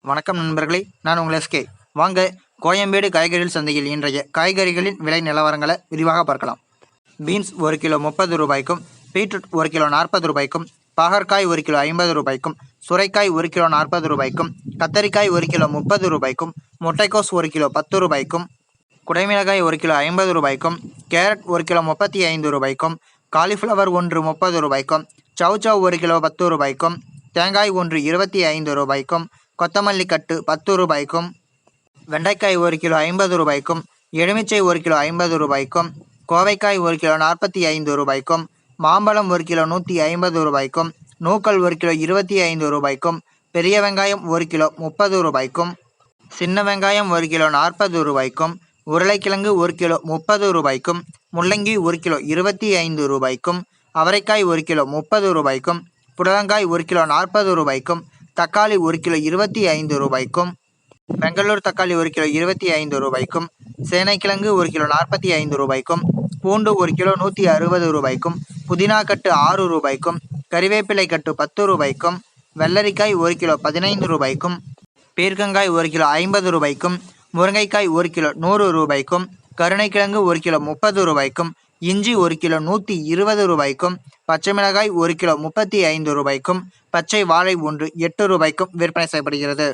வணக்கம் நண்பர்களே, நான் உங்கள் எஸ்கே. வாங்க கோயம்பேடு காய்கறிகள் சந்தையில் இன்றைய காய்கறிகளின் விலை நிலவரங்களை விரிவாக பார்க்கலாம். பீன்ஸ் 1 கிலோ 30 ரூபாய்க்கும், பீட்ரூட் 1 கிலோ 40 ரூபாய்க்கும், பாகற்காய் 1 கிலோ 50 ரூபாய்க்கும், சுரைக்காய் 1 கிலோ 40 ரூபாய்க்கும், கத்தரிக்காய் 1 கிலோ 30 ரூபாய்க்கும், முட்டைக்கோஸ் 1 கிலோ 10 ரூபாய்க்கும், குடைமிளகாய் 1 கிலோ 50 ரூபாய்க்கும், கேரட் 1 கிலோ 35 ரூபாய்க்கும், காலிஃப்ளவர் 1 30 ரூபாய்க்கும், சவ் 1 கிலோ 10 ரூபாய்க்கும், தேங்காய் 1 25 ரூபாய்க்கும், கொத்தமல்லி கட்டு 10 ரூபாய்க்கும், வெண்டைக்காய் 1 கிலோ 50 ரூபாய்க்கும், எலுமிச்சை 1 கிலோ 50 ரூபாய்க்கும், கோவைக்காய் 1 கிலோ 45 ரூபாய்க்கும், மாம்பழம் 1 கிலோ 150 ரூபாய்க்கும், நூக்கல் 1 கிலோ 25 ரூபாய்க்கும், பெரிய வெங்காயம் 1 கிலோ 30 ரூபாய்க்கும், சின்ன வெங்காயம் 1 கிலோ 40 ரூபாய்க்கும், உருளைக்கிழங்கு 1 கிலோ 30 ரூபாய்க்கும், முள்ளங்கி 1 கிலோ 25 ரூபாய்க்கும், அவரைக்காய் 1 கிலோ 30 ரூபாய்க்கும், புடலங்காய் 1 கிலோ 40 ரூபாய்க்கும், தக்காளி 1 கிலோ 25 ரூபாய்க்கும், பெங்களூர் தக்காளி 1 கிலோ 25 ரூபாய்க்கும், சேனைக்கிழங்கு 1 கிலோ 45 ரூபாய்க்கும், பூண்டு 1 கிலோ 160 ரூபாய்க்கும், புதினா கட்டு 6 ரூபாய்க்கும், கறிவேப்பிலை கட்டு 10 ரூபாய்க்கும், வெள்ளரிக்காய் 1 கிலோ 15 ரூபாய்க்கும், பீர்க்கங்காய் 1 கிலோ 50 ரூபாய்க்கும், முருங்கைக்காய் 1 கிலோ 100 ரூபாய்க்கும், கருணைக்கிழங்கு 1 கிலோ 30 ரூபாய்க்கும், இஞ்சி 1 கிலோ 120 ரூபாய்க்கும், பச்சை மிளகாய் 1 கிலோ 35 ரூபாய்க்கும், பச்சை வாழை 1 8 ரூபாய்க்கும் விற்பனை செய்யப்படுகிறது.